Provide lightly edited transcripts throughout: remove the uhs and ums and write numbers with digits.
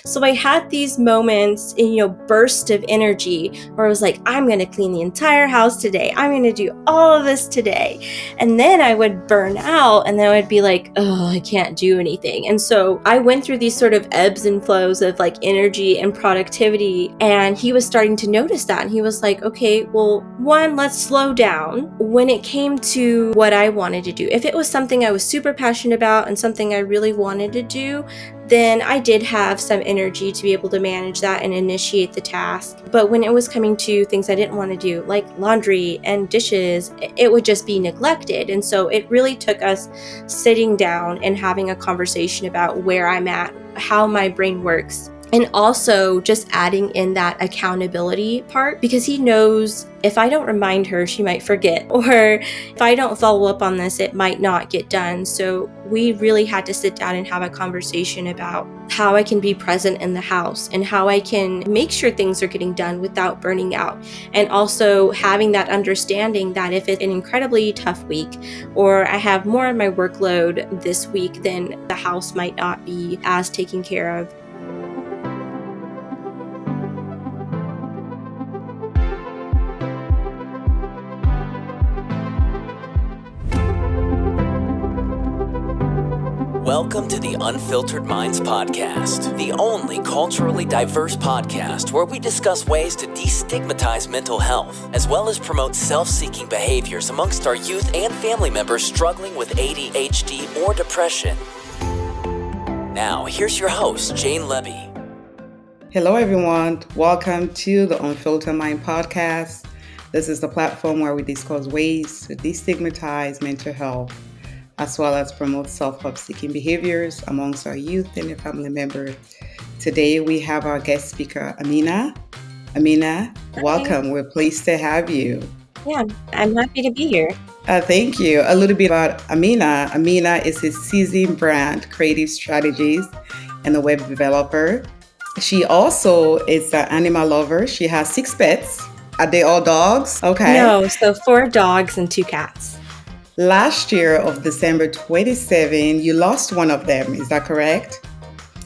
So I had these moments in, burst of energy where I was like, I'm going to clean the entire house today. I'm going to do all of this today. And then I would burn out and then I would be like, oh, I can't do anything. And so I went through these sort of ebbs and flows of like energy and productivity. And he was starting to notice that. And he was like, okay, well, one, let's slow down. When it came to what I wanted to do, if it was something I was super passionate about and something I really wanted to do, then I did have some energy to be able to manage that and initiate the task. But when it was coming to things I didn't want to do, like laundry and dishes, it would just be neglected. And so it really took us sitting down and having a conversation about where I'm at, how my brain works, and also just adding in that accountability part, because he knows if I don't remind her, she might forget, or if I don't follow up on this, it might not get done. So we really had to sit down and have a conversation about how I can be present in the house and how I can make sure things are getting done without burning out. And also having that understanding that if it's an incredibly tough week or I have more on my workload this week, then the house might not be as taken care of. Welcome to the Unfiltered Minds Podcast, the only culturally diverse podcast where we discuss ways to destigmatize mental health, as well as promote self-seeking behaviors amongst our youth and family members struggling with ADHD or depression. Now, here's your host, Jane Levy. Hello, everyone. Welcome to the Unfiltered Mind Podcast. This is the platform where we discuss ways to destigmatize mental health, as well as promote self-help-seeking behaviors amongst our youth and their family members. Today, we have our guest speaker, Amina. Amina, welcome. We're pleased to have you. Yeah, I'm happy to be here. Thank you. A little bit about Amina. Amina is a seasoned brand creative strategist and a web developer. She also is an animal lover. She has 6 pets. Are they all dogs? Okay. No, so 4 dogs and 2 cats. Last year of December 27, you lost one of them. Is that correct?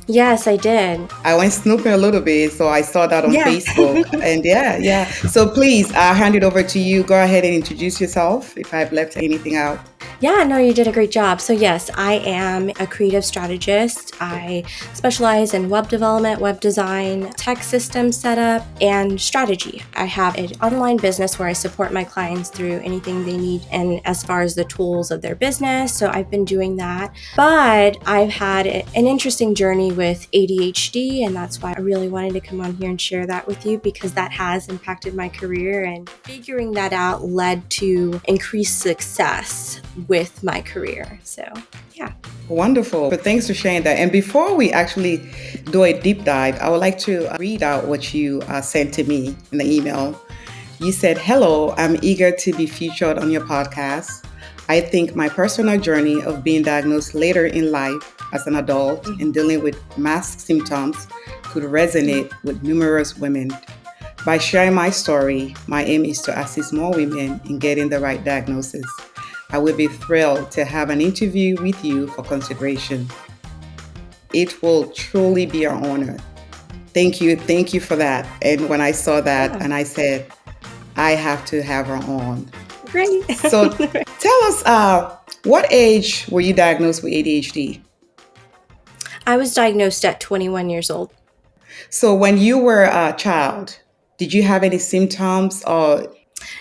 Yes, I did. I went snooping a little bit, so I saw that on Facebook. And yeah. So please, I'll hand it over to you. Go ahead and introduce yourself if I've left anything out. Yeah, no, you did a great job. So yes, I am a creative strategist. I specialize in web development, web design, tech system setup, and strategy. I have an online business where I support my clients through anything they need and as far as the tools of their business. So I've been doing that. But I've had an interesting journey with ADHD, and that's why I really wanted to come on here and share that with you, because that has impacted my career, and figuring that out led to increased success with my career. So, yeah. Wonderful. But thanks for sharing that. And before we actually do a deep dive, I would like to read out what you sent to me in the email. You said, "Hello, I'm eager to be featured on your podcast. I think my personal journey of being diagnosed later in life as an adult and dealing with masked symptoms could resonate with numerous women. By sharing my story, my aim is to assist more women in getting the right diagnosis. I will be thrilled to have an interview with you for consideration. It will truly be an honor." Thank you for that. And when I saw that, and I said, I have to have her on. Great. So tell us, what age were you diagnosed with ADHD? I was diagnosed at 21 years old. So when you were a child, did you have any symptoms or?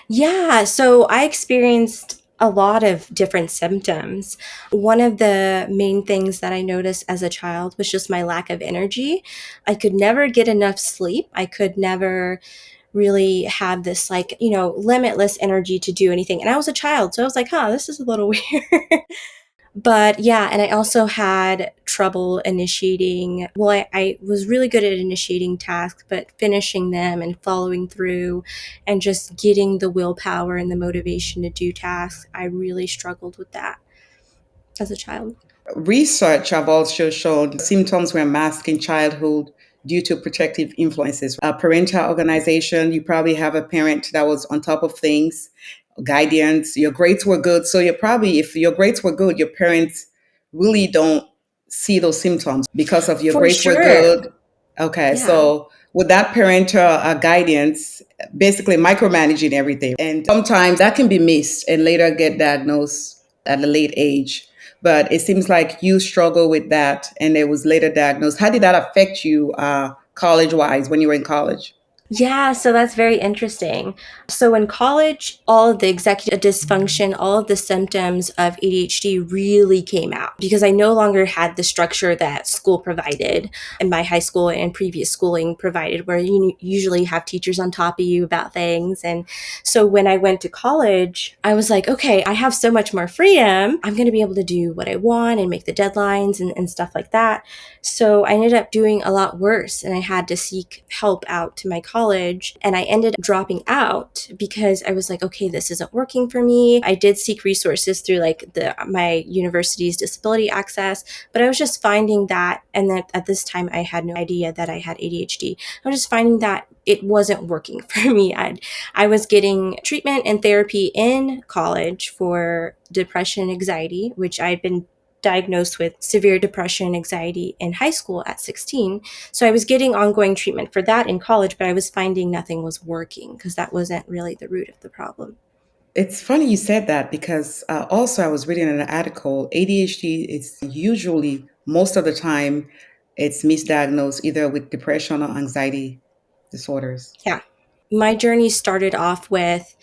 Yeah, so I experienced a lot of different symptoms. One of the main things that I noticed as a child was just my lack of energy. I could never get enough sleep. I could never really have this limitless energy to do anything. And I was a child, so I was like, this is a little weird. But yeah, and I also had trouble initiating. Well, I was really good at initiating tasks, but finishing them and following through and just getting the willpower and the motivation to do tasks, I really struggled with that as a child. Research have also shown symptoms were masked in childhood due to protective influences. A parental organization, you probably have a parent that was on top of things, guidance, your grades were good. So if your grades were good, your parents really don't see those symptoms because of your For grades sure. were good. Okay, Yeah. so with that parental guidance, basically micromanaging everything, and sometimes that can be missed and later get diagnosed at a late age. But it seems like you struggle with that, and it was later diagnosed. How did that affect you, college-wise, when you were in college? Yeah, so that's very interesting. So in college, all of the executive dysfunction, all of the symptoms of ADHD really came out because I no longer had the structure that school provided and my high school and previous schooling provided, where you usually have teachers on top of you about things. And so when I went to college, I was like, okay, I have so much more freedom. I'm going to be able to do what I want and make the deadlines and stuff like that. So I ended up doing a lot worse and I had to seek help out to my college. And I ended up dropping out because I was like, okay, this isn't working for me. I did seek resources through like my university's disability access, but I was just finding that, and that at this time I had no idea that I had ADHD. I was just finding that it wasn't working for me. I was getting treatment and therapy in college for depression and anxiety, which I had been diagnosed with severe depression and anxiety in high school at 16. So I was getting ongoing treatment for that in college, but I was finding nothing was working because that wasn't really the root of the problem. It's funny you said that because also I was reading an article. ADHD is usually most of the time it's misdiagnosed either with depression or anxiety disorders. Yeah. My journey started off with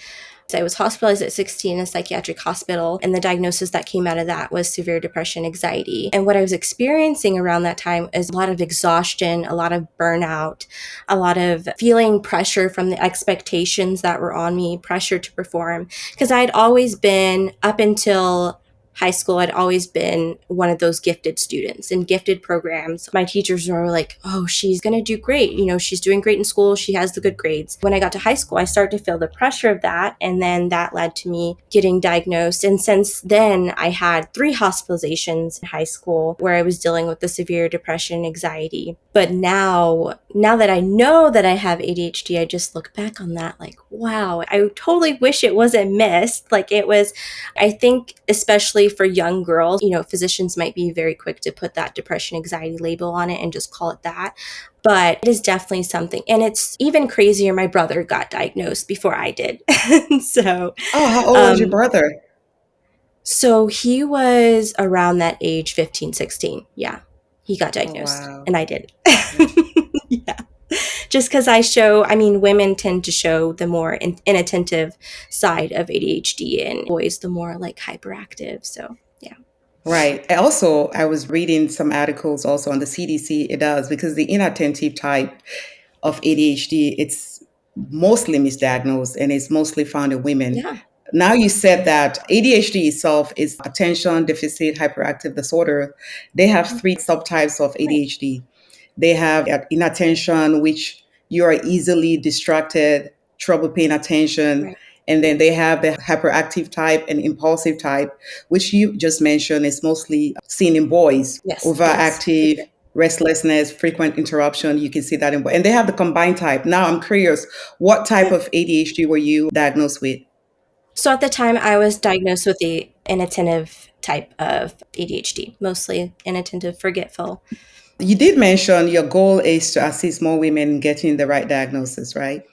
I was hospitalized at 16 in a psychiatric hospital, and the diagnosis that came out of that was severe depression, anxiety. And what I was experiencing around that time is a lot of exhaustion, a lot of burnout, a lot of feeling pressure from the expectations that were on me, pressure to perform. Because I'd always been, up until high school, I'd always been one of those gifted students in gifted programs. My teachers were like, oh, she's going to do great. You know, she's doing great in school. She has the good grades. When I got to high school, I started to feel the pressure of that. And then that led to me getting diagnosed. And since then, I had 3 hospitalizations in high school where I was dealing with the severe depression, anxiety. But now that I know that I have ADHD, I just look back on that like, wow, I totally wish it wasn't missed. Like it was, I think, especially for young girls, you know, physicians might be very quick to put that depression, anxiety label on it and just call it that. But it is definitely something. And it's even crazier. My brother got diagnosed before I did. so, Oh, how old was your um, brother? so he was around that age, 15, 16. Yeah. He got Oh, diagnosed wow. and I did. Yeah. Just because women tend to show the more inattentive side of ADHD and boys, the more like hyperactive. So, yeah. Right. Also, I was reading some articles also on the CDC. It does because the inattentive type of ADHD, it's mostly misdiagnosed and it's mostly found in women. Yeah. Now you said that ADHD itself is attention deficit hyperactive disorder. They have 3 subtypes of Right. ADHD. They have inattention, which you are easily distracted, trouble paying attention. Right. And then they have the hyperactive type and impulsive type, which you just mentioned is mostly seen in boys. Yes. Yes. Overactive, restlessness, frequent interruption. You can see that in boys. And they have the combined type. Now I'm curious, what type Yeah. of ADHD were you diagnosed with? So at the time, I was diagnosed with the inattentive type of ADHD, mostly inattentive, forgetful. You did mention your goal is to assist more women in getting the right diagnosis, right?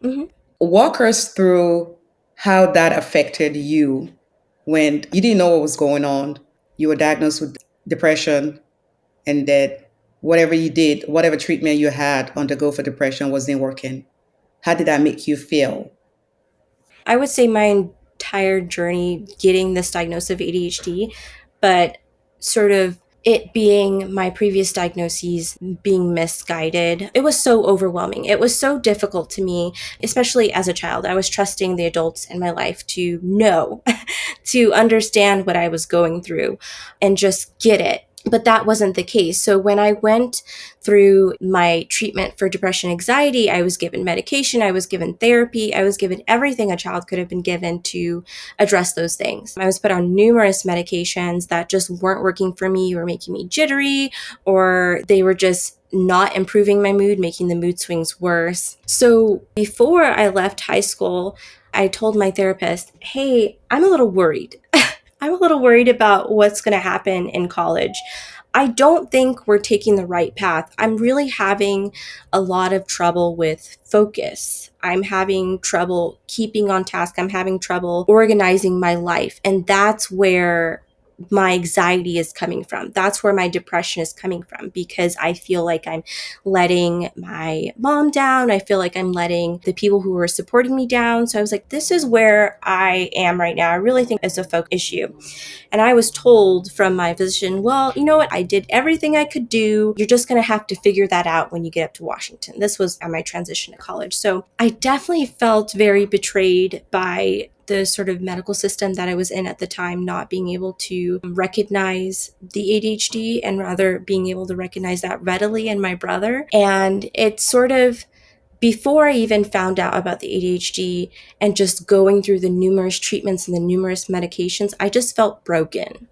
Hmm. Walk us through how that affected you when you didn't know what was going on. You were diagnosed with depression, and that whatever you did, whatever treatment you had undergo for depression wasn't working. How did that make you feel? I would say my entire journey getting this diagnosis of ADHD, but sort of it being my previous diagnoses being misguided, it was so overwhelming. It was so difficult to me, especially as a child. I was trusting the adults in my life to know, to understand what I was going through and just get it. But that wasn't the case. So when I went through my treatment for depression, anxiety, I was given medication, I was given therapy, I was given everything a child could have been given to address those things. I was put on numerous medications that just weren't working for me, or making me jittery, or they were just not improving my mood, making the mood swings worse. So before I left high school, I told my therapist, hey, I'm a little worried. I'm a little worried about what's going to happen in college. I don't think we're taking the right path. I'm really having a lot of trouble with focus. I'm having trouble keeping on task. I'm having trouble organizing my life. And that's where my anxiety is coming from. That's where my depression is coming from, because I feel like I'm letting my mom down. I feel like I'm letting the people who were supporting me down. So I was like, this is where I am right now. I really think it's a focus issue. And I was told from my physician, well, you know what? I did everything I could do. You're just going to have to figure that out when you get up to Washington. This was at my transition to college. So I definitely felt very betrayed by the sort of medical system that I was in at the time, not being able to recognize the ADHD and rather being able to recognize that readily in my brother. And it's sort of, before I even found out about the ADHD and just going through the numerous treatments and the numerous medications, I just felt broken.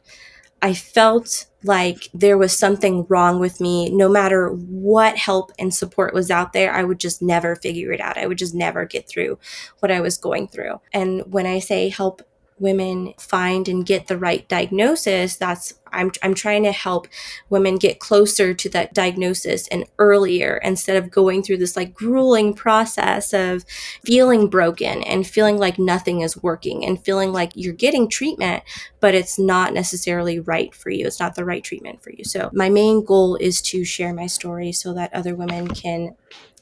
I felt like there was something wrong with me. No matter what help and support was out there, I would just never figure it out. I would just never get through what I was going through. And when I say help women find and get the right diagnosis, that's I'm trying to help women get closer to that diagnosis and earlier, instead of going through this like grueling process of feeling broken and feeling like nothing is working and feeling like you're getting treatment, but it's not necessarily right for you. It's not the right treatment for you. So my main goal is to share my story so that other women can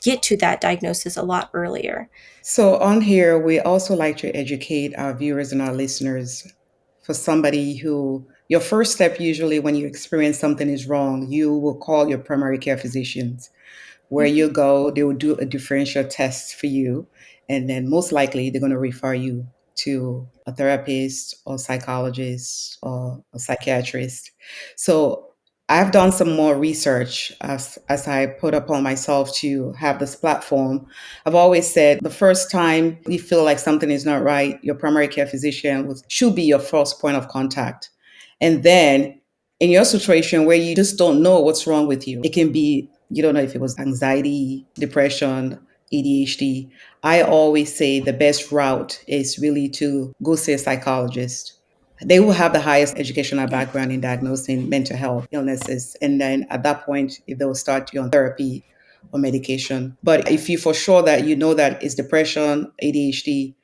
get to that diagnosis a lot earlier. So on here, we also like to educate our viewers and our listeners for somebody who your first step usually when you experience something is wrong, you will call your primary care physicians. Where you go, they will do a differential test for you. And then most likely they're going to refer you to a therapist or psychologist or a psychiatrist. So I've done some more research as I put upon myself to have this platform. I've always said the first time you feel like something is not right, your primary care physician should be your first point of contact. And then in your situation where you just don't know what's wrong with you, it can be you don't know if it was anxiety, depression, ADHD. I always say the best route is really to go see a psychologist. They will have the highest educational Yeah. background in diagnosing mental health illnesses. And then at that point, if they will start you on therapy or medication. But if you for sure that you know that it's depression, ADHD,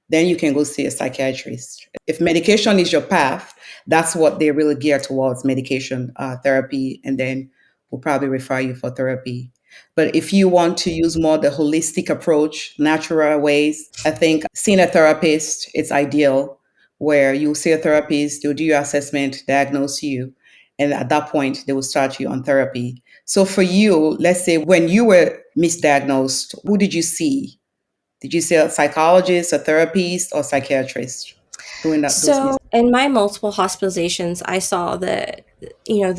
then you can go see a psychiatrist. If medication is your path, that's what they really gear towards medication therapy, and then we'll probably refer you for therapy. But if you want to use more the holistic approach, natural ways, I think seeing a therapist, it's ideal where you'll see a therapist, they'll do your assessment, diagnose you, and at that point, they will start you on therapy. So for you, let's say when you were misdiagnosed, who did you see? Did you see a psychologist, a therapist, or psychiatrist doing that? Those So in my multiple hospitalizations, I saw the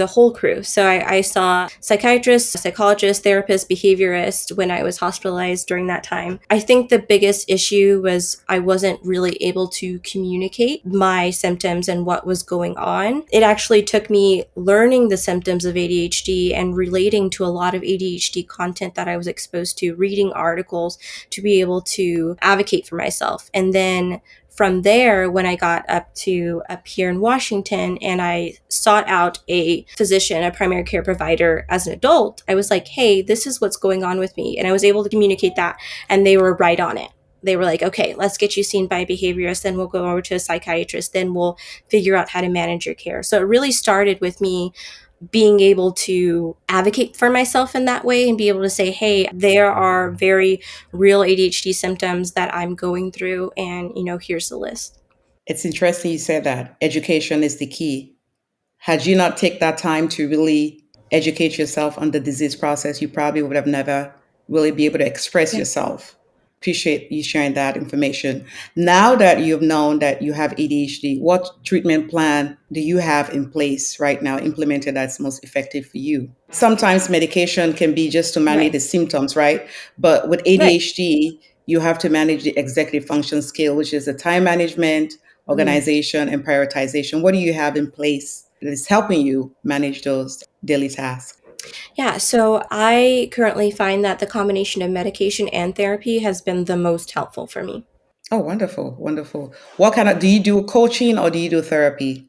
whole crew. So I saw psychiatrists, psychologists, therapists, behaviorists when I was hospitalized during that time. I think the biggest issue was I wasn't really able to communicate my symptoms and what was going on. It actually took me learning the symptoms of ADHD and relating to a lot of ADHD content that I was exposed to, reading articles to be able to advocate for myself. And then from there, when I got up here in Washington and I sought out a physician, a primary care provider as an adult, I was like, hey, this is what's going on with me. And I was able to communicate that, and they were right on it. They were like, okay, let's get you seen by a behaviorist, then we'll go over to a psychiatrist, then we'll figure out how to manage your care. So it really started with me being able to advocate for myself in that way and be able to say, hey, there are very real ADHD symptoms that I'm going through, and here's the list. It's interesting you said that. Education is the key. Had you not take that time to really educate yourself on the disease process, you probably would have never really be able to express Yeah. yourself. Appreciate you sharing that information. Now that you've known that you have ADHD, what treatment plan do you have in place right now, implemented that's most effective for you? Sometimes medication can be just to manage Right. the symptoms, right? But with Right. ADHD, you have to manage the executive function skill, which is the time management, Mm. organization, and prioritization. What do you have in place that is helping you manage those daily tasks? Yeah, so I currently find that the combination of medication and therapy has been the most helpful for me. Oh, wonderful, wonderful. What kind of do you do coaching or do you do therapy?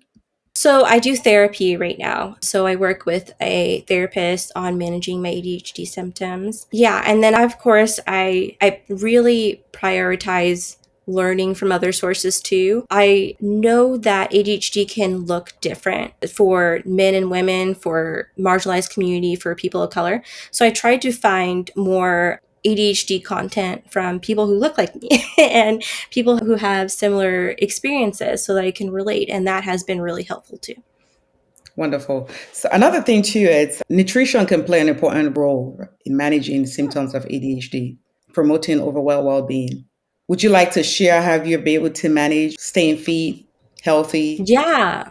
So I do therapy right now. So I work with a therapist on managing my ADHD symptoms. Yeah, and then of course I really prioritize learning from other sources too. I know that ADHD can look different for men and women, for marginalized community, for people of color. So I tried to find more ADHD content from people who look like me and people who have similar experiences so that I can relate. And that has been really helpful too. Wonderful. So another thing too is nutrition can play an important role in managing symptoms of ADHD, promoting overall well-being. Would you like to share how you've been able to manage staying fit, healthy? Yeah.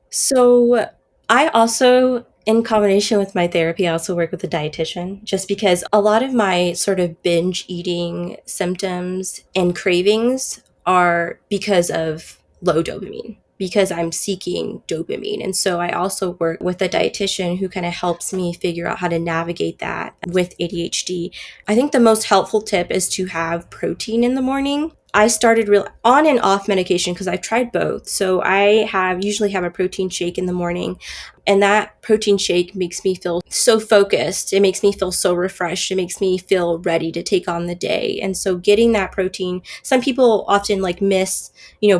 So I also, in combination with my therapy, I also work with a dietitian just because a lot of my sort of binge eating symptoms and cravings are because of low dopamine, because I'm seeking dopamine. And so I also work with a dietitian who kind of helps me figure out how to navigate that with ADHD. I think the most helpful tip is to have protein in the morning. I started real on and off medication because I've tried both. So I have usually have a protein shake in the morning, and that protein shake makes me feel so focused. It makes me feel so refreshed. It makes me feel ready to take on the day. And so getting that protein, some people often like miss,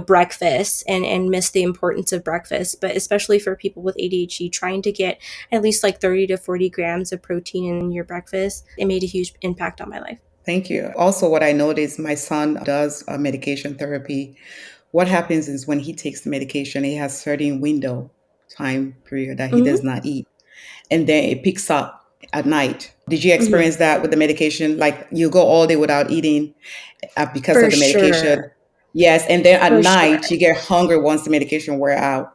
breakfast and miss the importance of breakfast, but especially for people with ADHD, trying to get at least like 30 to 40 grams of protein in your breakfast, it made a huge impact on my life. Thank you. Also, what I noticed, my son does medication therapy. What happens is when he takes the medication, he has certain window time period that he Hmm. does not eat, and then it picks up at night. Did you Hmm. experience that with the medication? Like you go all day without eating because For of the medication? sure. Yes, and then at For sure. night you get hungry once the medication wear out.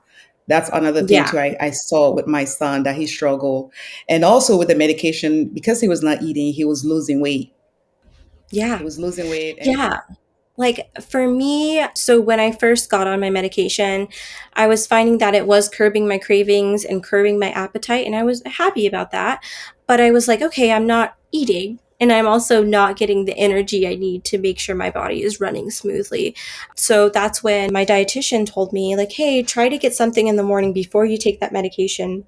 That's another thing Yeah. too. I saw with my son that he struggled, and also with the medication because he was not eating, he was losing weight. He Yeah. was losing weight, and Yeah. Like for me, so when I first got on my medication, I was finding that it was curbing my cravings and curbing my appetite, and I was happy about that. But I was like, okay, I'm not eating. And I'm also not getting the energy I need to make sure my body is running smoothly. So that's when my dietitian told me, like, hey, try to get something in the morning before you take that medication,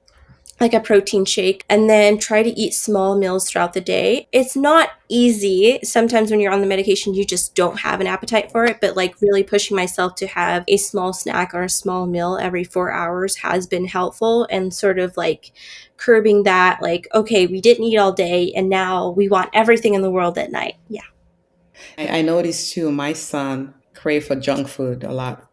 like a protein shake, and then try to eat small meals throughout the day. It's not easy. Sometimes when you're on the medication, you just don't have an appetite for it, but like really pushing myself to have a small snack or a small meal every 4 hours has been helpful, and sort of like curbing that, like, okay, we didn't eat all day and now we want everything in the world at night. Yeah. I noticed too. My son craved for junk food a lot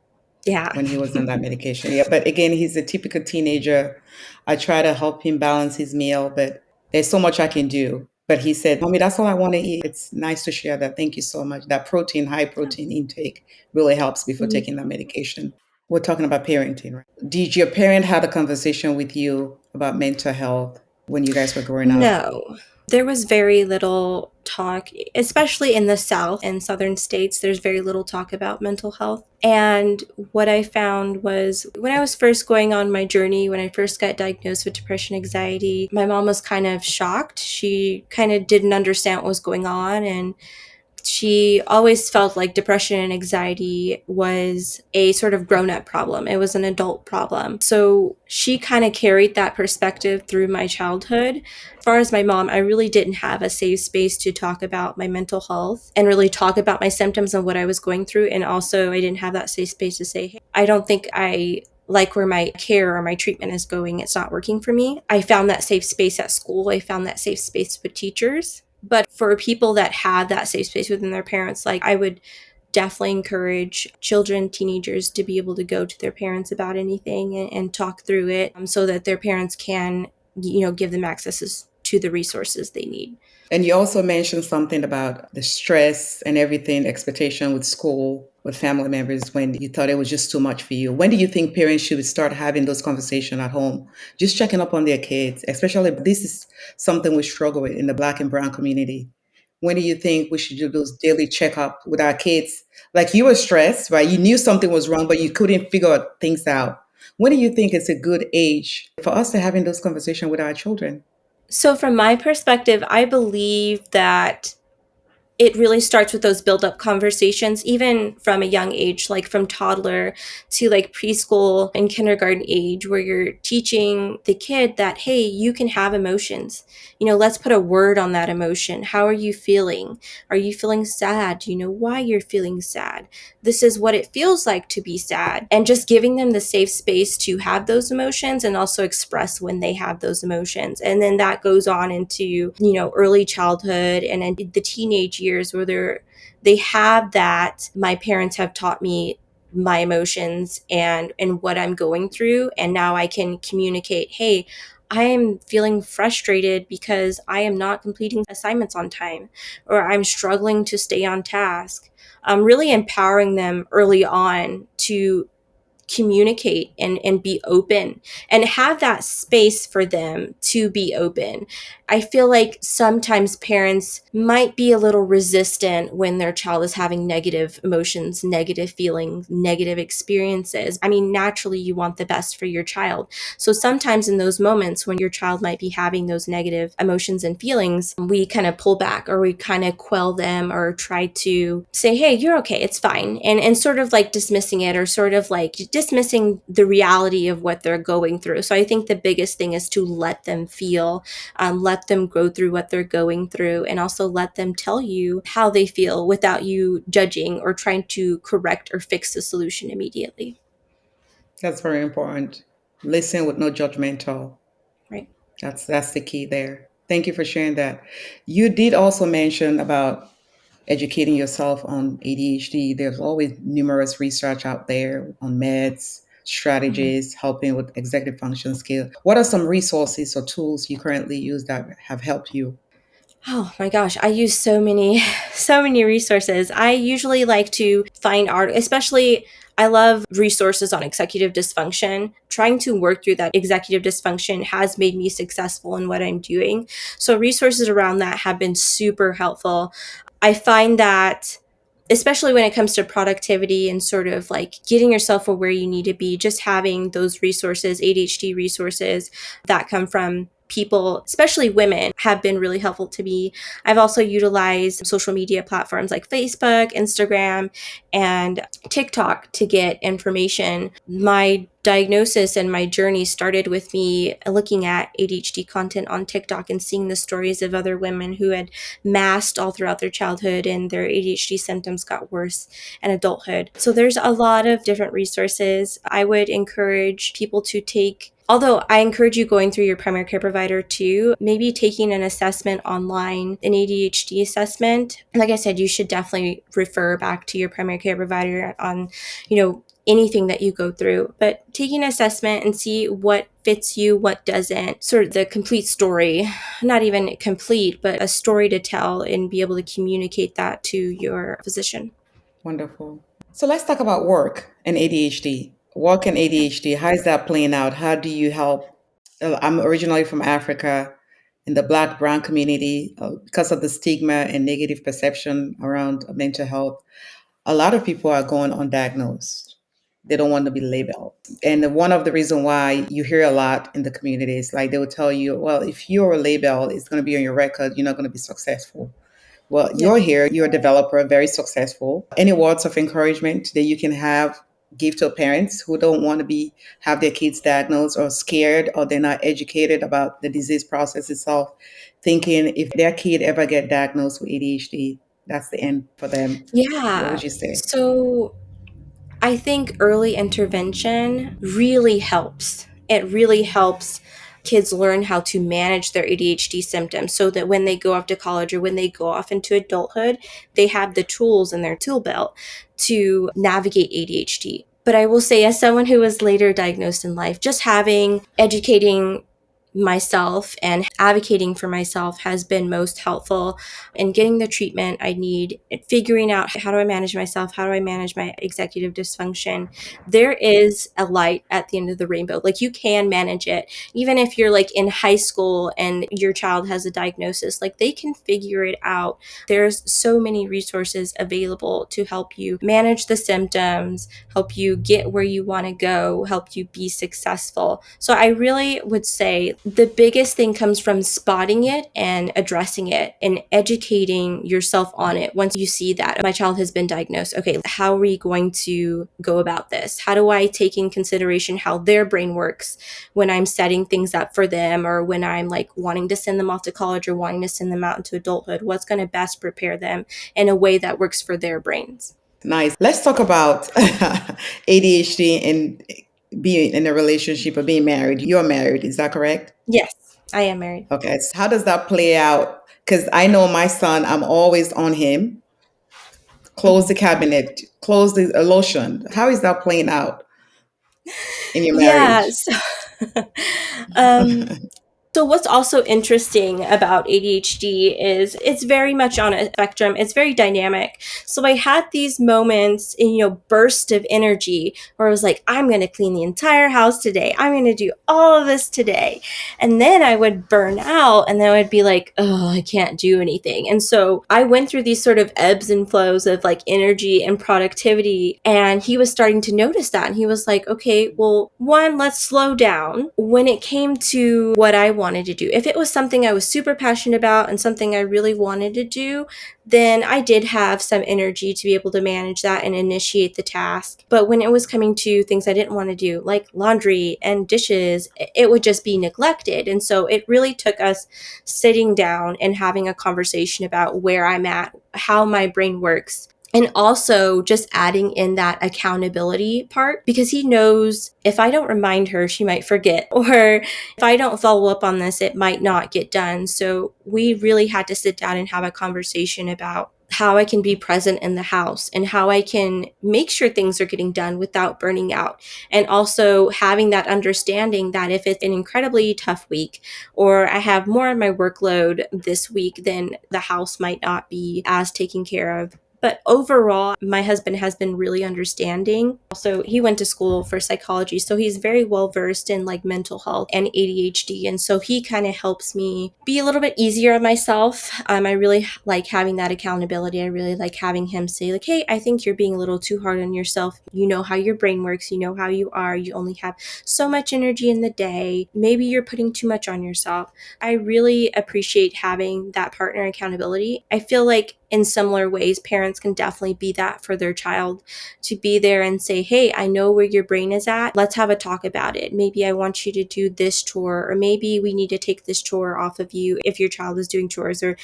Yeah. when he was on that medication. Yeah, but again, he's a typical teenager. I try to help him balance his meal, but there's so much I can do. But he said, Mommy, that's all I want to eat. It's nice to share that. Thank you so much. That protein, high protein intake really helps before Mhm. taking that medication. We're talking about parenting, right? Did your parent have a conversation with you about mental health when you guys were growing up? No, there was very little talk, especially in the South and Southern states. There's very little talk about mental health. And what I found was when I was first going on my journey, when I first got diagnosed with depression, anxiety, my mom was kind of shocked. She kind of didn't understand what was going on. And she always felt like depression and anxiety was a sort of grown up problem. It was an adult problem. So she kind of carried that perspective through my childhood. As far as my mom, I really didn't have a safe space to talk about my mental health and really talk about my symptoms and what I was going through. And also, I didn't have that safe space to say, hey, I don't think I like where my care or my treatment is going. It's not working for me. I found that safe space at school. I found that safe space with teachers. But for people that have that safe space within their parents, like I would definitely encourage children, teenagers to be able to go to their parents about anything and talk through it, so that their parents can, give them access to the resources they need. And you also mentioned something about the stress and everything, expectation with school, with family members, when you thought it was just too much for you. When do you think parents should start having those conversations at home? Just checking up on their kids, especially if this is something we struggle with in the Black and Brown community. When do you think we should do those daily checkup with our kids? Like you were stressed, right? You knew something was wrong, but you couldn't figure things out. When do you think it's a good age for us to having those conversations with our children? So, from my perspective, I believe that it really starts with those build up conversations, even from a young age, like from toddler to like preschool and kindergarten age, where you're teaching the kid that, hey, you can have emotions. Let's put a word on that emotion. How are you feeling? Are you feeling sad? Do you know why you're feeling sad? This is what it feels like to be sad. And just giving them the safe space to have those emotions and also express when they have those emotions. And then that goes on into, early childhood and then the teenage years where they have that. My parents have taught me my emotions and what I'm going through. And now I can communicate, hey, I am feeling frustrated because I am not completing assignments on time, or I'm struggling to stay on task. Really empowering them early on to communicate and be open and have that space for them to be open. I feel like sometimes parents might be a little resistant when their child is having negative emotions, negative feelings, negative experiences. I mean, naturally, you want the best for your child. So sometimes in those moments when your child might be having those negative emotions and feelings, we kind of pull back or we kind of quell them or try to say, hey, you're okay, it's fine. And sort of like dismissing it or sort of like dismissing the reality of what they're going through. So I think the biggest thing is to let them feel, let them go through what they're going through, and also let them tell you how they feel without you judging or trying to correct or fix the solution immediately. That's very important. Listen with no judgmental. Right. That's the key there. Thank you for sharing that. You did also mention about educating yourself on ADHD. There's always numerous research out there on meds, Mhm. strategies, helping with executive function skill. What are some resources or tools you currently use that have helped you? Oh my gosh, I use so many, so many resources. I usually like to find art, especially I love resources on executive dysfunction. Trying to work through that executive dysfunction has made me successful in what I'm doing. So resources around that have been super helpful. I find that especially when it comes to productivity and sort of like getting yourself where you need to be, just having those resources, ADHD resources that come from people, especially women, have been really helpful to me. I've also utilized social media platforms like Facebook, Instagram, and TikTok to get information. My diagnosis and my journey started with me looking at ADHD content on TikTok and seeing the stories of other women who had masked all throughout their childhood and their ADHD symptoms got worse in adulthood. So there's a lot of different resources. I would encourage people to take, although I encourage you going through your primary care provider too, maybe taking an assessment online, an ADHD assessment. Like I said, you should definitely refer back to your primary care provider on, anything that you go through, but taking an assessment and see what fits you, what doesn't, sort of the complete story, not even complete, but a story to tell and be able to communicate that to your physician. Wonderful. So let's talk about work and ADHD. Work and ADHD, how is that playing out? How do you help? I'm originally from Africa in the Black Brown community. Because of the stigma and negative perception around mental health, a lot of people are going undiagnosed. They don't want to be labeled. And one of the reasons why you hear a lot in the community is like they will tell you, well, if you're a label, it's going to be on your record, you're not going to be successful. Well, Yeah. you're here, you're a developer, very successful. Any words of encouragement that you can give to parents who don't want to have their kids diagnosed or scared or they're not educated about the disease process itself, thinking if their kid ever get diagnosed with ADHD, that's the end for them. What Yeah. would you say? So I think early intervention really helps. It really helps kids learn how to manage their ADHD symptoms so that when they go off to college or when they go off into adulthood, they have the tools in their tool belt to navigate ADHD. But I will say, as someone who was later diagnosed in life, just educating myself and advocating for myself has been most helpful in getting the treatment I need, figuring out how do I manage myself, how do I manage my executive dysfunction. There is a light at the end of the rainbow. Like you can manage it. Even if you're like in high school and your child has a diagnosis, like they can figure it out. There's so many resources available to help you manage the symptoms, help you get where you want to go, help you be successful. So I really would say The biggest thing comes from spotting it and addressing it and educating yourself on it. Once you see that my child has been diagnosed, okay, how are we going to go about this? How do I take in consideration how their brain works when I'm setting things up for them, or when I'm like wanting to send them off to college or wanting to send them out into adulthood? What's going to best prepare them in a way that works for their brains? Nice. Let's talk about ADHD and being in a relationship or being married. You're married, is that correct? Yes, I am married. Okay. So how does that play out? Because I know my son, I'm always on him. Close the cabinet, close the lotion. How is that playing out in your Yeah. marriage? Um, So what's also interesting about ADHD is it's very much on a spectrum. It's very dynamic. So I had these moments in, burst of energy where I was like, I'm going to clean the entire house today. I'm going to do all of this today. And then I would burn out and then I would be like, oh, I can't do anything. And so I went through these sort of ebbs and flows of like energy and productivity. And he was starting to notice that. And he was like, okay, well, one, let's slow down. When it came to what I wanted to do, if it was something I was super passionate about and something I really wanted to do, then I did have some energy to be able to manage that and initiate the task. But when it was coming to things I didn't want to do, like laundry and dishes, it would just be neglected. And so it really took us sitting down and having a conversation about where I'm at, how my brain works, and also just adding in that accountability part, because he knows if I don't remind her, she might forget, or if I don't follow up on this, it might not get done. So we really had to sit down and have a conversation about how I can be present in the house and how I can make sure things are getting done without burning out. And also having that understanding that if it's an incredibly tough week or I have more on my workload this week, then the house might not be as taken care of. But overall, my husband has been really understanding. Also, he went to school for psychology, so he's very well versed in like mental health and ADHD. And so he kind of helps me be a little bit easier on myself. I really like having that accountability. I really like having him say like, hey, I think you're being a little too hard on yourself. You know how your brain works. You know how you are. You only have so much energy in the day. Maybe you're putting too much on yourself. I really appreciate having that partner accountability. I feel like in similar ways, parents can definitely be that for their child, to be there and say, hey, I know where your brain is at. Let's have a talk about it. Maybe I want you to do this chore, or maybe we need to take this chore off of you if your child is doing chores, or,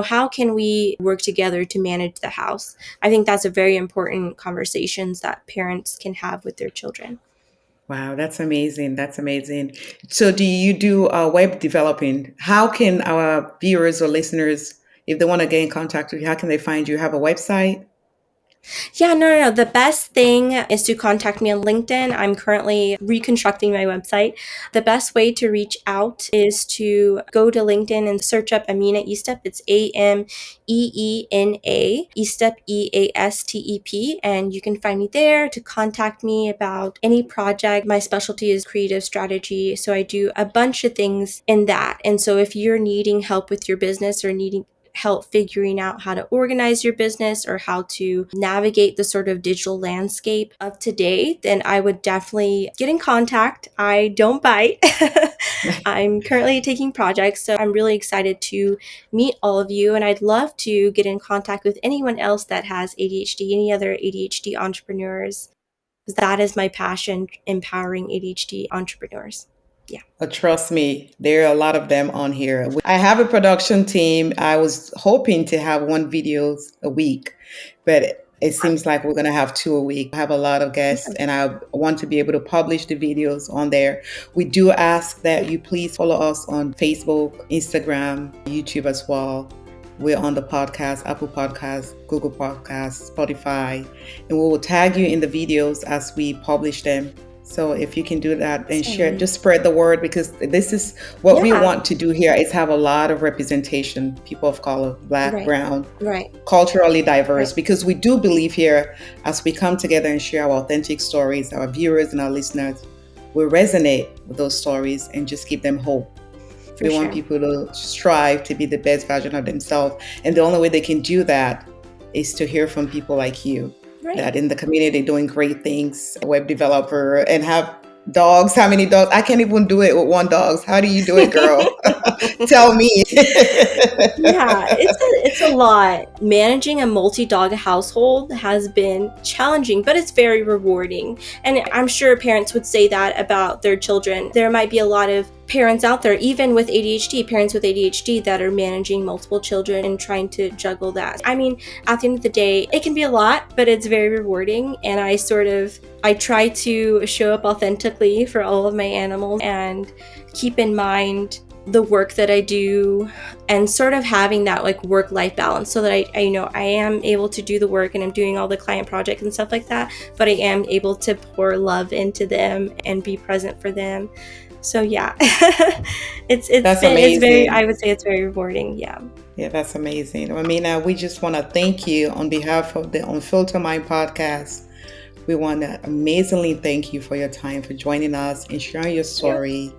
how can we work together to manage the house? I think that's a very important conversations that parents can have with their children. Wow, that's amazing. That's amazing. So, do you do web developing? How can our viewers or listeners, if they want to get in contact with you, how can they find you? Have a website? Yeah, no. The best thing is to contact me on LinkedIn. I'm currently reconstructing my website. The best way to reach out is to go to LinkedIn and search up Amina Eastep. It's Ameena, Eastep, Eastep, and you can find me there to contact me about any project. My specialty is creative strategy, so I do a bunch of things in that. And so if you're needing help with your business or needing help figuring out how to organize your business or how to navigate the sort of digital landscape of today, then I would definitely get in contact. I don't bite. I'm currently taking projects, so I'm really excited to meet all of you. And I'd love to get in contact with anyone else that has ADHD, any other ADHD entrepreneurs. That is my passion, empowering ADHD entrepreneurs. Yeah. Trust me, there are a lot of them on here. I have a production team. I was hoping to have one videos a week, but it seems like we're going to have two a week. I have a lot of guests and I want to be able to publish the videos on there. We do ask that you please follow us on Facebook, Instagram, YouTube as well. We're on the podcast, Apple Podcasts, Google Podcasts, Spotify, and we will tag you in the videos as we publish them. So if you can do that and share, just spread the word, because this is what we want to do here, is have a lot of representation, people of color, Black, brown, culturally diverse, because we do believe here, as we come together and share our authentic stories, our viewers and our listeners will resonate with those stories and just give them hope. We want people to strive to be the best version of themselves. And the only way they can do that is to hear from people like you. That in the community doing great things, a web developer, and have Dogs, how many dogs? I can't even do it with one dog. How do you do it, girl? Tell me. Yeah, it's a lot. Managing a multi-dog household has been challenging, but it's very rewarding. And I'm sure parents would say that about their children. There might be a lot of parents out there, even with ADHD, parents with ADHD that are managing multiple children and trying to juggle that. I mean, at the end of the day, it can be a lot, but it's very rewarding. And I try to show up authentically for all of my animals and keep in mind the work that I do and sort of having that like work-life balance so that I am able to do the work and I'm doing all the client projects and stuff like that, but I am able to pour love into them and be present for them. So yeah, I would say it's very rewarding. Yeah. Yeah, that's amazing. Amina, we just want to thank you on behalf of the Unfiltered Mind podcast. We want to amazingly thank you for your time, for joining us and sharing your story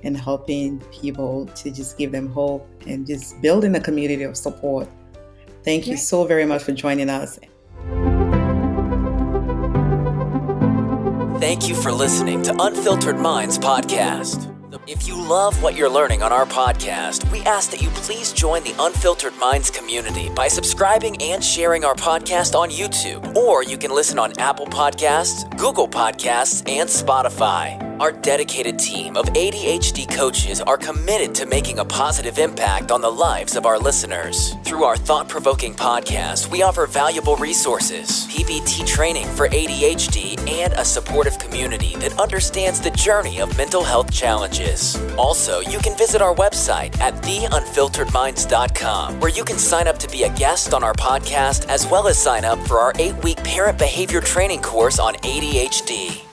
and helping people to just give them hope and just building a community of support. Thank you so very much for joining us. Thank you for listening to Unfiltered Minds podcast. If you love what you're learning on our podcast, we ask that you please join the Unfiltered Minds community by subscribing and sharing our podcast on YouTube, or you can listen on Apple Podcasts, Google Podcasts, and Spotify. Our dedicated team of ADHD coaches are committed to making a positive impact on the lives of our listeners. Through our thought-provoking podcast, we offer valuable resources, PBT training for ADHD, and a supportive community that understands the journey of mental health challenges. Also, you can visit our website at theunfilteredminds.com, where you can sign up to be a guest on our podcast, as well as sign up for our 8-week parent behavior training course on ADHD.